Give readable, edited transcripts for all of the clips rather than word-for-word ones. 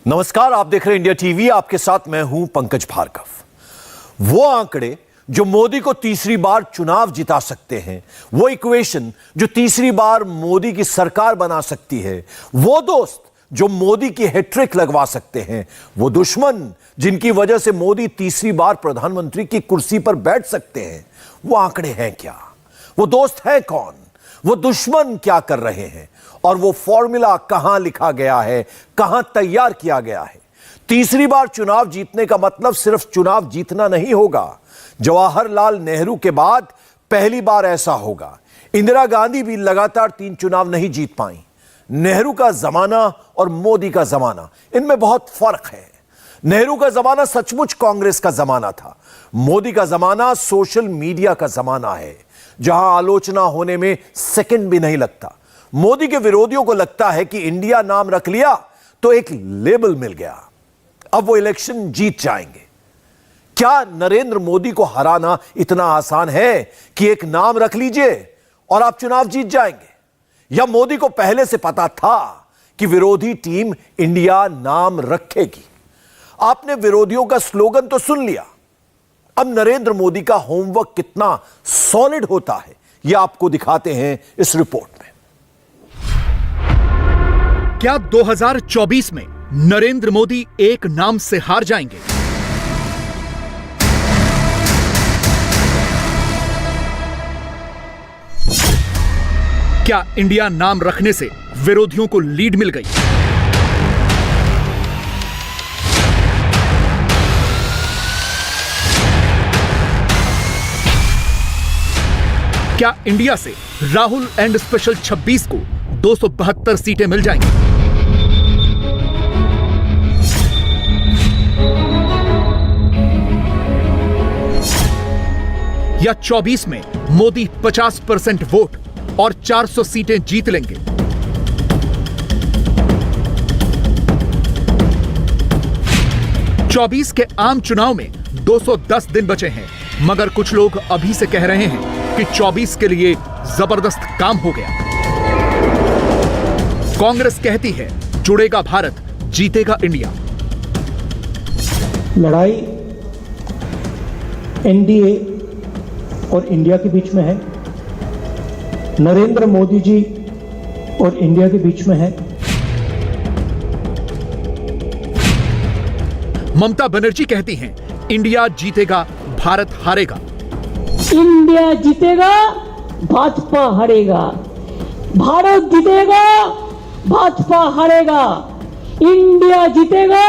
नमस्कार, आप देख रहे हैं इंडिया टीवी। आपके साथ मैं हूं पंकज भार्गव। वो आंकड़े जो मोदी को तीसरी बार चुनाव जिता सकते हैं, वो इक्वेशन जो तीसरी बार मोदी की सरकार बना सकती है, वो दोस्त जो मोदी की हैट्रिक लगवा सकते हैं, वो दुश्मन जिनकी वजह से मोदी तीसरी बार प्रधानमंत्री की कुर्सी पर बैठ सकते हैं, वो आंकड़े हैं क्या? वो दोस्त है कौन? वो दुश्मन क्या कर रहे हैं? और वो फॉर्मूला कहां लिखा गया है, कहां तैयार किया गया है? तीसरी बार चुनाव जीतने का मतलब सिर्फ चुनाव जीतना नहीं होगा। जवाहरलाल नेहरू के बाद पहली बार ऐसा होगा। इंदिरा गांधी भी लगातार 3 चुनाव नहीं जीत पाई। नेहरू का जमाना और मोदी का जमाना, इनमें बहुत फर्क है। नेहरू का जमाना सचमुच कांग्रेस का जमाना था। मोदी का जमाना सोशल मीडिया का जमाना है, जहां आलोचना होने में सेकंड भी नहीं लगता। मोदी के विरोधियों को लगता है कि इंडिया नाम रख लिया तो एक लेबल मिल गया, अब वो इलेक्शन जीत जाएंगे। क्या नरेंद्र मोदी को हराना इतना आसान है कि एक नाम रख लीजिए और आप चुनाव जीत जाएंगे? या मोदी को पहले से पता था कि विरोधी टीम इंडिया नाम रखेगी? आपने विरोधियों का स्लोगन तो सुन लिया, अब नरेंद्र मोदी का होमवर्क कितना सॉलिड होता है, यह आपको दिखाते हैं इस रिपोर्ट में। क्या 2024 में नरेंद्र मोदी एक नाम से हार जाएंगे? क्या इंडिया नाम रखने से विरोधियों को लीड मिल गई? क्या इंडिया से राहुल एंड स्पेशल 26 को 272 सीटें मिल जाएंगी? या 24 में मोदी 50% वोट और 400 सीटें जीत लेंगे? चौबीस के आम चुनाव में 210 दिन बचे हैं, मगर कुछ लोग अभी से कह रहे हैं कि 24 के लिए जबरदस्त काम हो गया। कांग्रेस कहती है जुड़ेगा भारत, जीतेगा इंडिया। लड़ाई एनडीए और इंडिया के बीच में है, नरेंद्र मोदी जी और इंडिया के बीच में है। ममता बनर्जी कहती हैं इंडिया जीतेगा, भारत हारेगा। इंडिया जीतेगा, भाजपा हारेगा। भारत जीतेगा, भाजपा हारेगा। इंडिया जीतेगा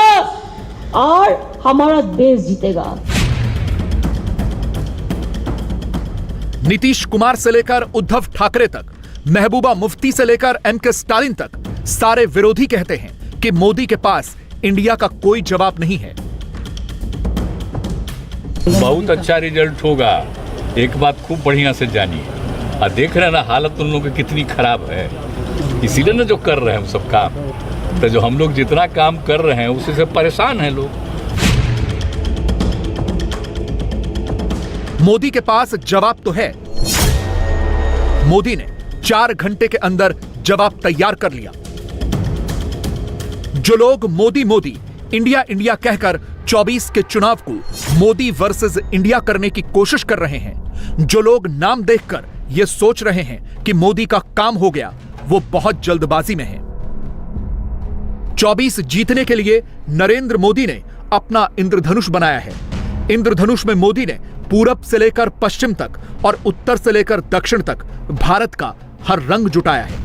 और हमारा देश जीतेगा। नीतीश कुमार से लेकर उद्धव ठाकरे तक, महबूबा मुफ्ती से लेकर एमके स्टालिन तक, सारे विरोधी कहते हैं कि मोदी के पास इंडिया का कोई जवाब नहीं है। बहुत अच्छा रिजल्ट होगा, एक बात खूब बढ़िया से जानिए। और देख रहे हैं ना हालत उन लोगों की कितनी खराब है, इसीलिए ना जो कर रहे हैं हम सब काम। तो जो हम लोग जितना काम कर रहे हैं उसी से परेशान हैं लोग। मोदी के पास जवाब तो है। मोदी ने 4 घंटे के अंदर जवाब तैयार कर लिया। जो लोग मोदी मोदी, इंडिया इंडिया कहकर 24 के चुनाव को मोदी वर्सेस इंडिया करने की कोशिश कर रहे हैं, जो लोग नाम देखकर यह सोच रहे हैं कि मोदी का काम हो गया, वो बहुत जल्दबाजी में हैं। 24 जीतने के लिए नरेंद्र मोदी ने अपना इंद्रधनुष बनाया है। इंद्रधनुष में मोदी ने पूरब से लेकर पश्चिम तक और उत्तर से लेकर दक्षिण तक भारत का हर रंग जुटाया है।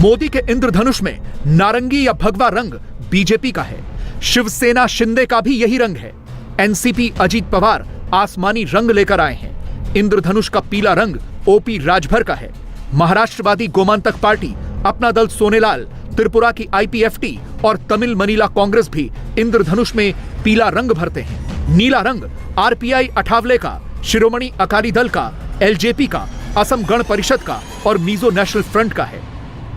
मोदी के इंद्रधनुष में नारंगी या भगवा रंग बीजेपी का है। शिवसेना शिंदे का भी यही रंग है। एनसीपी अजीत पवार आसमानी रंग लेकर आए हैं। इंद्रधनुष का पीला रंग ओपी राजभर का है। महाराष्ट्रवादी गोमांतक पार्टी, अपना दल सोनेलाल, त्रिपुरा की आईपीएफटी और तमिल मनीला कांग्रेस भी इंद्रधनुष में पीला रंग भरते हैं। नीला रंग आरपीआई अठावले का, शिरोमणि अकाली दल का, एलजेपी का, असम गण परिषद का और मिजो नेशनल फ्रंट का है।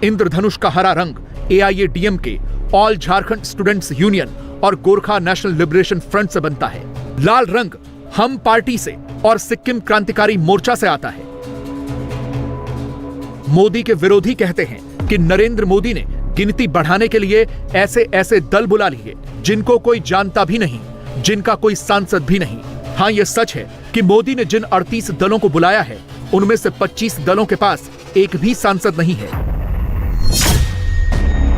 इंद्रधनुष का हरा रंग AIADMK, all Jharkhand students union और गोरखा नेशनल लिबरेशन फ्रंट से बनता है। लाल रंग हम पार्टी से और सिक्किम क्रांतिकारी मोर्चा से आता है। मोदी के विरोधी कहते हैं कि नरेंद्र मोदी ने गिनती बढ़ाने के लिए ऐसे ऐसे दल बुला लिए जिनको कोई जानता भी नहीं, जिनका कोई सांसद भी नहीं। हाँ, यह सच है कि मोदी ने जिन 38 दलों को बुलाया है उनमें से 25 दलों के पास एक भी सांसद नहीं है।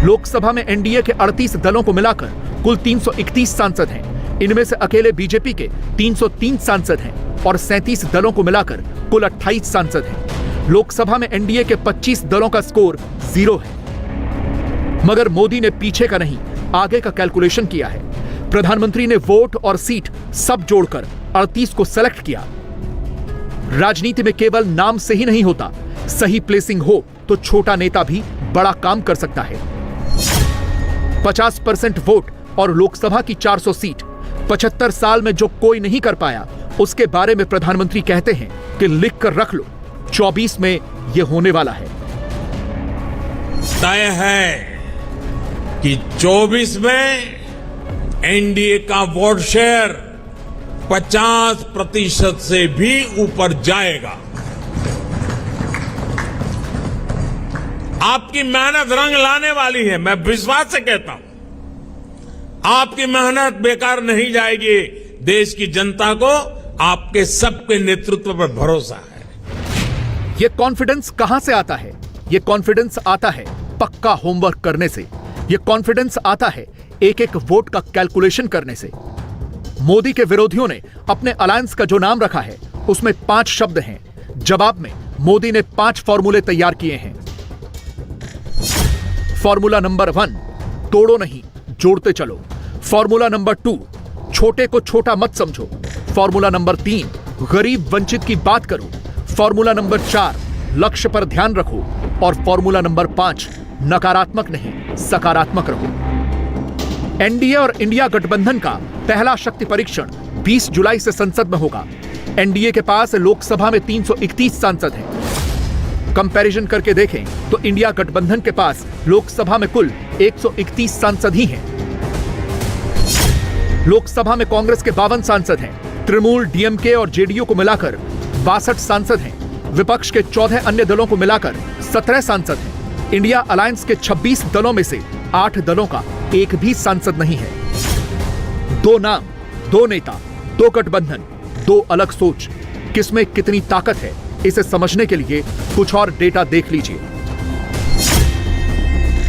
लोकसभा में एनडीए के 38 दलों को मिलाकर कुल 331 सांसद हैं। इनमें से अकेले बीजेपी के 303 सांसद हैं और 37 दलों को मिलाकर कुल 28 सांसद हैं। लोकसभा में एनडीए के 25 दलों का स्कोर 0 है। मगर मोदी ने पीछे का नहीं, आगे का कैलकुलेशन किया है। प्रधानमंत्री ने वोट और सीट सब जोड़कर 38 को सेलेक्ट किया। राजनीति में केवल नाम से ही नहीं होता, सही प्लेसिंग हो तो छोटा नेता भी बड़ा काम कर सकता है। 50% वोट और लोकसभा की 400 सीट 75 साल में जो कोई नहीं कर पाया, उसके बारे में प्रधानमंत्री कहते हैं कि लिख कर रख लो, 24 में यह होने वाला है। तय है कि 24 में एनडीए का वोट शेयर 50% से भी ऊपर जाएगा। आपकी मेहनत रंग लाने वाली है, मैं विश्वास से कहता हूं। आपकी मेहनत बेकार नहीं जाएगी। देश की जनता को आपके सबके नेतृत्व पर भरोसा है। यह कॉन्फिडेंस कहां से आता है? यह कॉन्फिडेंस आता है पक्का होमवर्क करने से। यह कॉन्फिडेंस आता है एक एक वोट का कैलकुलेशन करने से। मोदी के विरोधियों ने अपने अलायंस का जो नाम रखा है उसमें 5 शब्द हैं। जवाब में मोदी ने 5 फॉर्मूले तैयार किए हैं। फॉर्मूला नंबर 1, तोड़ो नहीं, जोड़ते चलो। फॉर्मूला नंबर 2, छोटे को छोटा मत समझो। फॉर्मूला नंबर 3, गरीब वंचित की बात करो। फॉर्मूला नंबर 4, लक्ष्य पर ध्यान रखो। और फॉर्मूला नंबर 5, नकारात्मक नहीं, सकारात्मक रहो। एनडीए और इंडिया गठबंधन का पहला शक्ति परीक्षण 20 जुलाई से संसद में होगा। एनडीए के पास लोकसभा में 331 सांसद हैं। कंपैरिजन करके देखें तो इंडिया गठबंधन के पास लोकसभा में कुल 131 सांसद ही हैं। लोकसभा में कांग्रेस के 52 सांसद हैं। तृणमूल, डीएमके और जेडीयू को मिलाकर 62 सांसद हैं। विपक्ष के 14 अन्य दलों को मिलाकर 17 सांसद हैं। इंडिया अलायंस के 26 दलों में से 8 दलों का एक भी सांसद नहीं है। 2 नाम, 2 नेता, 2 गठबंधन, 2 अलग सोच। किसमें कितनी ताकत है, इसे समझने के लिए कुछ और डेटा देख लीजिए।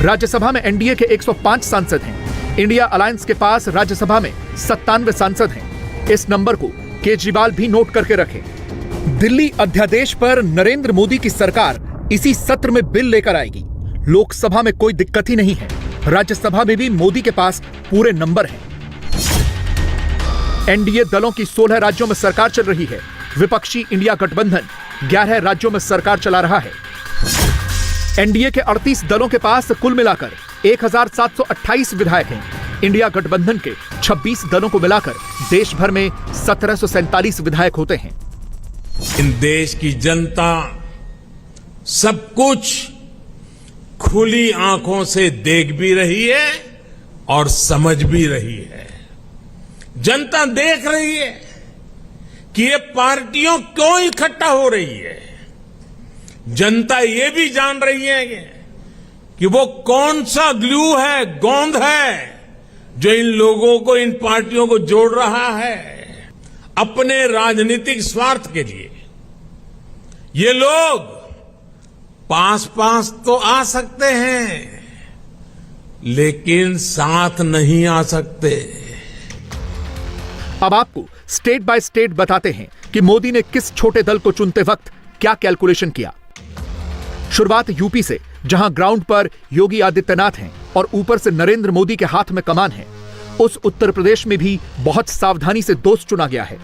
राज्यसभा में एनडीए के 105 सांसद हैं। इंडिया अलायंस के पास राज्यसभा में 97 सांसद हैं। इस नंबर को केजरीवाल भी नोट करके रखें। दिल्ली अध्यादेश पर नरेंद्र मोदी की सरकार इसी सत्र में बिल लेकर आएगी। लोकसभा में कोई दिक्कत ही नहीं है। राज्यसभा में भी मोदी के पास पूरे नंबर हैं। एनडीए दलों की 16 राज्यों में सरकार चल रही है। विपक्षी इंडिया गठबंधन 11 राज्यों में सरकार चला रहा है। एनडीए के 38 दलों के पास कुल मिलाकर 1728 विधायक हैं। इंडिया गठबंधन के 26 दलों को मिलाकर देश भर में 1747 विधायक होते हैं। इन देश की जनता सब कुछ खुली आंखों से देख भी रही है और समझ भी रही है। जनता देख रही है कि ये पार्टियों क्यों इकट्ठा हो रही है। जनता ये भी जान रही है कि वो कौन सा ग्लू है, गोंद है जो इन लोगों को, इन पार्टियों को जोड़ रहा है अपने राजनीतिक स्वार्थ के लिए। ये लोग पास तो आ सकते हैं लेकिन साथ नहीं आ सकते। अब आपको स्टेट बाय स्टेट बताते हैं कि मोदी ने किस छोटे दल को चुनते वक्त क्या कैलकुलेशन किया। शुरुआत यूपी से, जहां ग्राउंड पर योगी आदित्यनाथ हैं और ऊपर से नरेंद्र मोदी के हाथ में कमान है। उस उत्तर प्रदेश में भी बहुत सावधानी से दोस्त चुना गया है।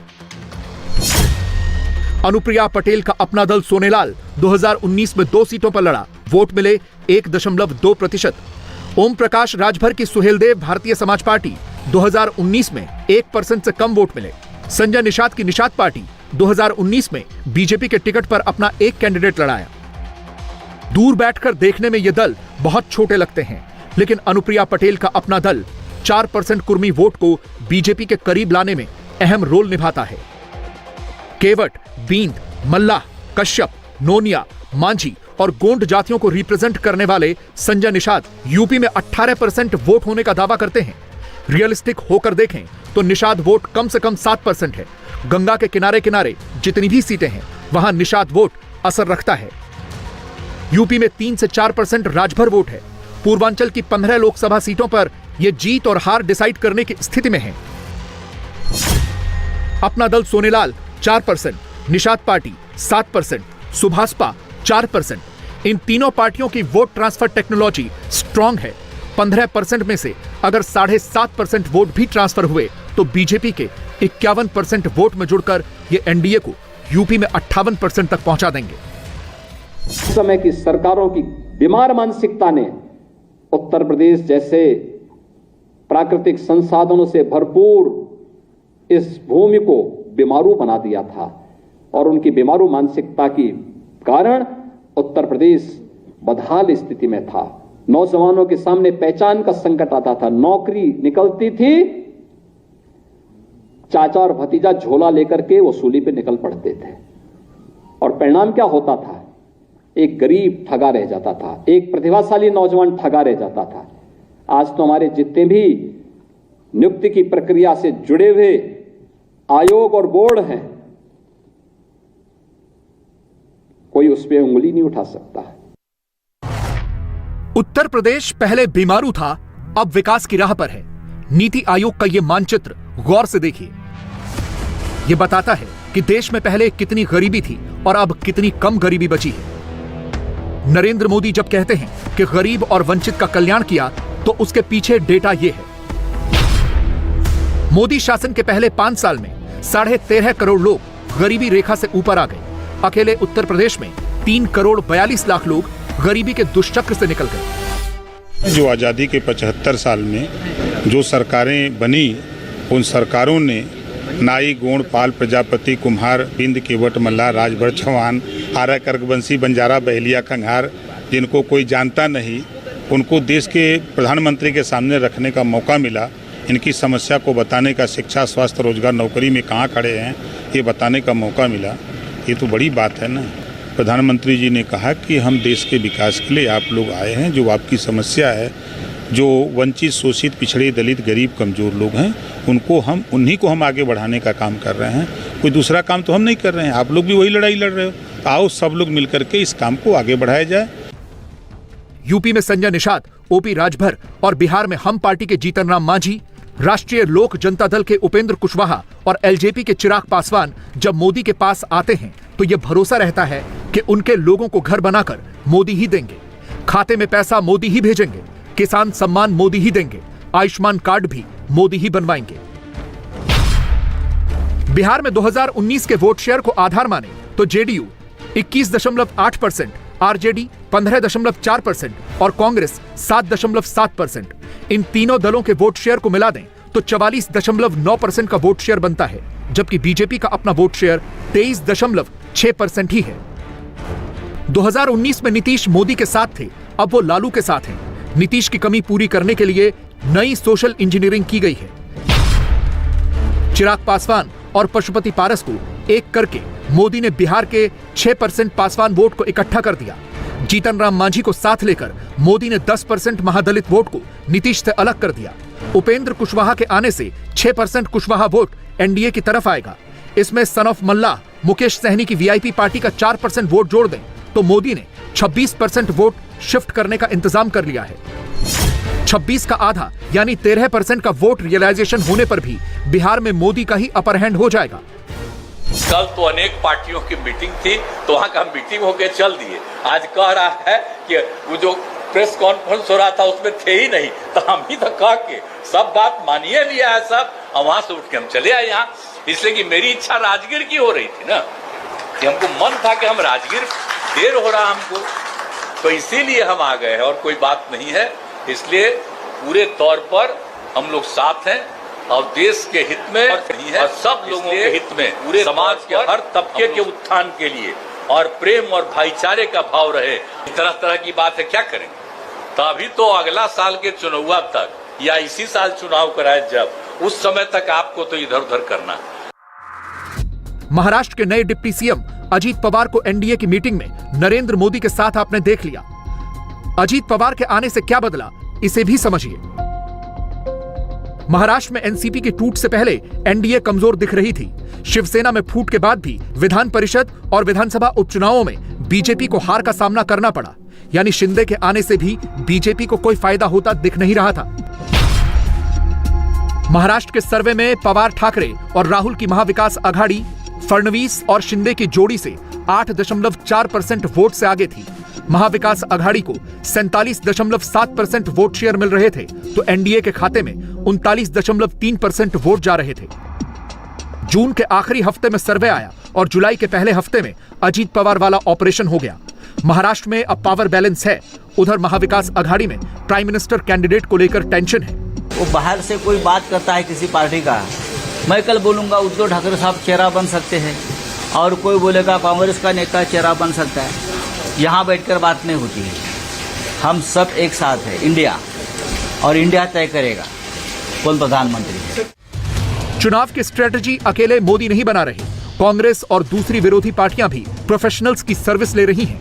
अनुप्रिया पटेल का अपना दल सोनेलाल 2019 में 2 सीटों पर लड़ा, वोट मिले 1.2%। ओम प्रकाश राजभर की सुहेलदेव भारतीय समाज पार्टी 2019 में 1% से कम वोट मिले। संजय निषाद की निषाद पार्टी 2019 में बीजेपी के टिकट पर अपना एक कैंडिडेट लड़ाया। दूर बैठकर देखने में ये दल बहुत छोटे लगते हैं, लेकिन अनुप्रिया पटेल का अपना दल 4% कुर्मी वोट को बीजेपी के करीब लाने में अहम रोल निभाता है। केवट, बींद, मल्लाह, कश्यप, नोनिया, मांझी और गोंड जातियों को रिप्रेजेंट करने वाले संजय निषाद यूपी में 18% वोट होने का दावा करते हैं। रियलिस्टिक होकर देखें तो निषाद वोट कम से कम 7% है। गंगा के किनारे किनारे जितनी भी सीटें हैं वहां निषाद वोट असर रखता है। यूपी में 3 से 4% राजभर वोट है। पूर्वांचल की 15 लोकसभा सीटों पर यह जीत और हार डिसाइड करने की स्थिति में है। अपना दल सोनेलाल 4%, निषाद पार्टी 7%, सुभाषपा 4%। इन तीनों पार्टियों की वोट ट्रांसफर टेक्नोलॉजी स्ट्रांग है। 15% में से अगर 7.5% वोट भी ट्रांसफर हुए तो बीजेपी के 51% वोट में जुड़कर ये एनडीए को यूपी में 58% तक पहुंचा देंगे। समय की सरकारों की बीमार मानसिकता ने उत्तर प्रदेश जैसे प्राकृतिक संसाधनों से भरपूर इस भूमि को बीमारू बना दिया था और उनकी बीमारू मानसिकता के कारण उत्तर प्रदेश बदहाल स्थिति में था। नौजवानों के सामने पहचान का संकट आता था। नौकरी निकलती थी, चाचा और भतीजा झोला लेकर के वसूली पे निकल पड़ते थे और परिणाम क्या होता था? एक गरीब ठगा रह जाता था, एक प्रतिभाशाली नौजवान ठगा रह जाता था। आज तो हमारे जितने भी नियुक्ति की प्रक्रिया से जुड़े हुए आयोग और बोर्ड हैं, कोई उस पर उंगली नहीं उठा सकता। उत्तर प्रदेश पहले बीमारू था, अब विकास की राह पर है। नीति आयोग का यह मानचित्र गौर से देखिए। यह बताता है कि देश में पहले कितनी गरीबी थी और अब कितनी कम गरीबी बची है। नरेंद्र मोदी जब कहते हैं कि गरीब और वंचित का कल्याण किया तो उसके पीछे डेटा यह है। मोदी शासन के पहले 5 साल में 13.5 करोड़ लोग गरीबी रेखा से ऊपर आ गए। अकेले उत्तर प्रदेश में 3 करोड़ 42 लाख लोग गरीबी के दुष्चक्र से निकल गए। जो आज़ादी के 75 साल में जो सरकारें बनी, उन सरकारों ने नाई, गोंड, पाल, प्रजापति, कुम्हार, बिंद, केवट, मल्लाह, राजभर, चौहान, आरा, कर्कवंशी, बंजारा, बहेलिया, खंघार, जिनको कोई जानता नहीं, उनको देश के प्रधानमंत्री के सामने रखने का मौका मिला। इनकी समस्या को बताने का, शिक्षा, स्वास्थ्य, रोजगार, नौकरी में कहाँ खड़े हैं, ये बताने का मौका मिला। ये तो बड़ी बात है ना। प्रधानमंत्री जी ने कहा कि हम देश के विकास के लिए आप लोग आए हैं, जो आपकी समस्या है, जो वंचित, शोषित, पिछड़े, दलित, गरीब, कमज़ोर लोग हैं, उन्हीं को हम आगे बढ़ाने का काम कर रहे हैं। कोई दूसरा काम तो हम नहीं कर रहे हैं। आप लोग भी वही लड़ाई लड़ रहे हो। तो आओ सब लोग मिलकर के इस काम को आगे बढ़ाया जाए। यूपी में संजय निषाद, ओपी राजभर और बिहार में हम पार्टी के जीतन राम मांझी, राष्ट्रीय लोक जनता दल के उपेंद्र कुशवाहा और एलजेपी के चिराग पासवान जब मोदी के पास आते हैं तो यह भरोसा रहता है कि उनके लोगों को घर बनाकर मोदी ही देंगे, खाते में पैसा मोदी ही भेजेंगे, किसान सम्मान मोदी ही देंगे, आयुष्मान कार्ड भी मोदी ही बनवाएंगे। बिहार में 2019 के वोट शेयर को आधार माने तो जेडीयू 21.8%, आरजेडी 15.4% और कांग्रेस 7.7%। इन तीनों दलों के वोट शेयर को मिला दें तो 44.9% का वोट शेयर बनता है, जबकि बीजेपी का अपना वोट शेयर 23.6% ही है। 2019 में नीतीश मोदी के साथ थे, अब वो लालू के साथ हैं। नीतीश की कमी पूरी करने के लिए नई सोशल इंजीनियरिंग की गई है। चिराग पासवान और पशुपति पारस को एक करके मोदी ने बिहार के 6% पासवान वोट को इकट्ठा कर दिया। जीतन राम मांझी को साथ लेकर मोदी ने 10% महादलित वोट को नीतीश से अलग कर दिया। उपेंद्र कुशवाहा के आने से 6% कुशवाहा वोट एनडीए की तरफ आएगा। इसमें सन ऑफ मल्लाह, मुकेश सहनी की वीआईपी पार्टी का 4% वोट जोड़ दें तो मोदी ने 26% वोट शिफ्ट करने का इंतजाम कर लिया है। 26 का आधा यानी 13% का वोट रियलाइजेशन होने पर भी बिहार में मोदी का ही अपर हैंड हो जाएगा। कल तो अनेक पार्टियों की मीटिंग थी तो वहां का मीटिंग होके चल दिए। आज कह रहा है कि वो जो प्रेस कॉन्फ्रेंस हो रहा था उसमें थे ही नहीं, तो हम ही तो कह के सब बात मानिए लिया है सब, और वहां से उठ के हम चले आए यहाँ। इसलिए कि मेरी इच्छा राजगीर की हो रही थी ना, कि हमको मन था कि हम राजगीर, देर हो रहा हमको, तो इसीलिए हम आ गए हैं और कोई बात नहीं है। इसलिए पूरे तौर पर हम लोग साथ हैं और देश के हित में और सब लोगों के हित में, पूरे समाज के हर तबके के उत्थान के लिए और प्रेम और भाईचारे का भाव रहे। तरह तरह की बात है, क्या करेंगे? तो अभी तो अगला साल के चुनाव तक या इसी साल चुनाव कराए जब, उस समय तक आपको तो इधर उधर करना है। महाराष्ट्र के नए डिप्टी सीएम अजीत पवार को एनडीए की मीटिंग में नरेंद्र मोदी के साथ आपने देख लिया। अजीत पवार के आने से क्या बदला, इसे भी समझिए। महाराष्ट्र में एनसीपी की टूट से पहले एनडीए कमजोर दिख रही थी। शिवसेना में फूट के बाद भी विधान परिषद और विधानसभा उपचुनावों में बीजेपी को हार का सामना करना पड़ा। यानी शिंदे के आने से भी बीजेपी को कोई फायदा होता दिख नहीं रहा था। महाराष्ट्र के सर्वे में पवार ठाकरे और राहुल की महाविकास आघाड़ी फडणवीस और शिंदे की जोड़ी से 8.4% वोट से आगे थी। महाविकास आघाड़ी को 47.7% वोट शेयर मिल रहे थे, तो एनडीए के खाते में 39.3% वोट जा रहे थे। जून के आखिरी हफ्ते में सर्वे आया और जुलाई के पहले हफ्ते में अजीत पवार वाला ऑपरेशन हो गया। महाराष्ट्र में अब पावर बैलेंस है। उधर महाविकास आघाड़ी में प्राइम मिनिस्टर कैंडिडेट को लेकर टेंशन है। वो बाहर से कोई बात करता है किसी पार्टी का, मैं कल बोलूंगा उद्धव ठाकरे साहब चेहरा बन सकते हैं, और कोई बोलेगा कांग्रेस का नेता चेहरा बन सकता है। यहाँ बैठकर बात नहीं होती है। हम सब एक साथ है, इंडिया, और इंडिया तय करेगा कौन प्रधानमंत्री है। चुनाव की स्ट्रेटजी अकेले मोदी नहीं बना रहे। कांग्रेस और दूसरी विरोधी पार्टियां भी प्रोफेशनल्स की सर्विस ले रही हैं।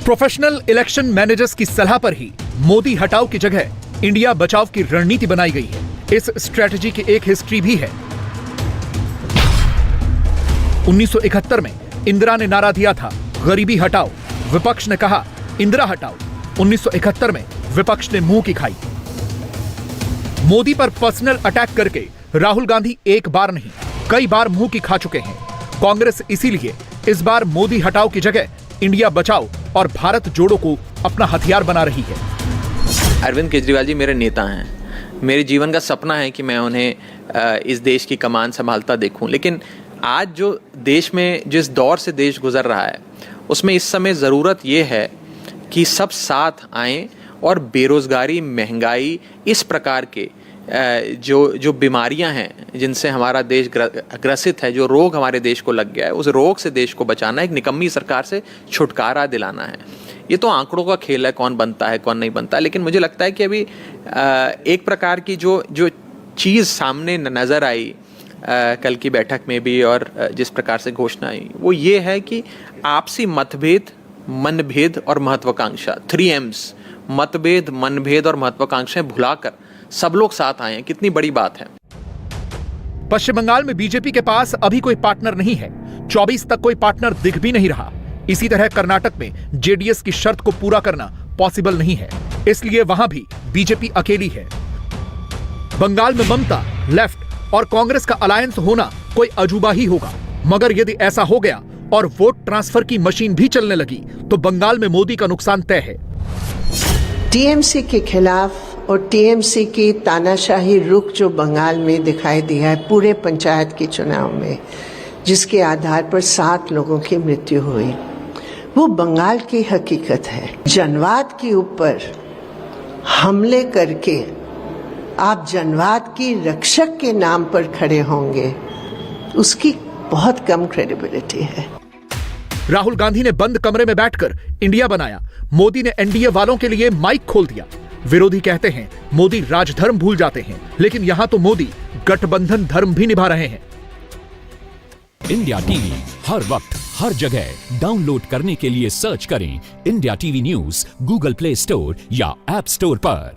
प्रोफेशनल इलेक्शन मैनेजर्स की सलाह पर ही मोदी हटाओ की जगह इंडिया बचाओ की रणनीति बनाई गई है। इस स्ट्रेटजी की एक हिस्ट्री भी है। 1971 में इंदिरा ने नारा दिया था, गरीबी हटाओ। विपक्ष ने कहा, इंदिरा हटाओ। 1971 में विपक्ष ने मुंह की खाई। मोदी पर पर्सनल अटैक करके राहुल गांधी एक बार नहीं, कई बार मुंह की खा चुके हैं। कांग्रेस इसीलिए इस बार मोदी हटाओ की जगह इंडिया बचाओ और भारत जोड़ो को अपना हथियार बना रही है। अरविंद केजरीवाल जी मेरे नेता हैं। मेरे जीवन का सपना है कि मैं उन्हें इस देश की कमान संभालता देखूं, लेकिन आज जो देश में जिस दौर से देश गुजर रहा है उसमें इस समय ज़रूरत ये है कि सब साथ आएं और बेरोज़गारी, महंगाई, इस प्रकार के जो बीमारियां हैं जिनसे हमारा देश ग्रसित है, जो रोग हमारे देश को लग गया है, उस रोग से देश को बचाना, एक निकम्मी सरकार से छुटकारा दिलाना है। ये तो आंकड़ों का खेल है, कौन बनता है कौन नहीं बनता, लेकिन मुझे लगता है कि अभी एक प्रकार की जो चीज़ सामने नज़र आई कल की बैठक में भी और जिस प्रकार से घोषणा आई, वो ये है कि आपसी मतभेद, मनभेद और महत्वाकांक्षा, 3 M's, मतभेद, मनभेद और महत्वाकांक्षाएं भुलाकर सब लोग साथ आए हैं। कितनी बड़ी बात है। पश्चिम बंगाल में बीजेपी के पास अभी कोई पार्टनर नहीं है। 24 तक कोई पार्टनर दिख भी नहीं रहा। इसी तरह कर्नाटक में जेडीएस की शर्त को पूरा करना पॉसिबल नहीं है, इसलिए वहां भी बीजेपी अकेली है। बंगाल में ममता, लेफ्ट और कांग्रेस का अलायंस होना कोई अजूबा ही होगा, मगर यदि ऐसा हो गया और वोट ट्रांसफर की मशीन भी चलने लगी तो बंगाल में मोदी का नुकसान तय है। टीएमसी के खिलाफ और टीएमसी की तानाशाही रुख जो बंगाल में दिखाई दिया है पूरे पंचायत के चुनाव में, जिसके आधार पर 7 लोगों की मृत्यु हुई, वो बंगाल की हकीकत है। जनवाद के ऊपर हमले करके आप जनवाद की रक्षक के नाम पर खड़े होंगे, उसकी बहुत कम क्रेडिबिलिटी है। राहुल गांधी ने बंद कमरे में बैठकर इंडिया बनाया। मोदी ने एनडीए वालों के लिए माइक खोल दिया। विरोधी कहते हैं मोदी राजधर्म भूल जाते हैं, लेकिन यहां तो मोदी गठबंधन धर्म भी निभा रहे हैं। इंडिया टीवी हर वक्त हर जगह डाउनलोड करने के लिए सर्च करें India TV news Google play store या ऐप स्टोर पर।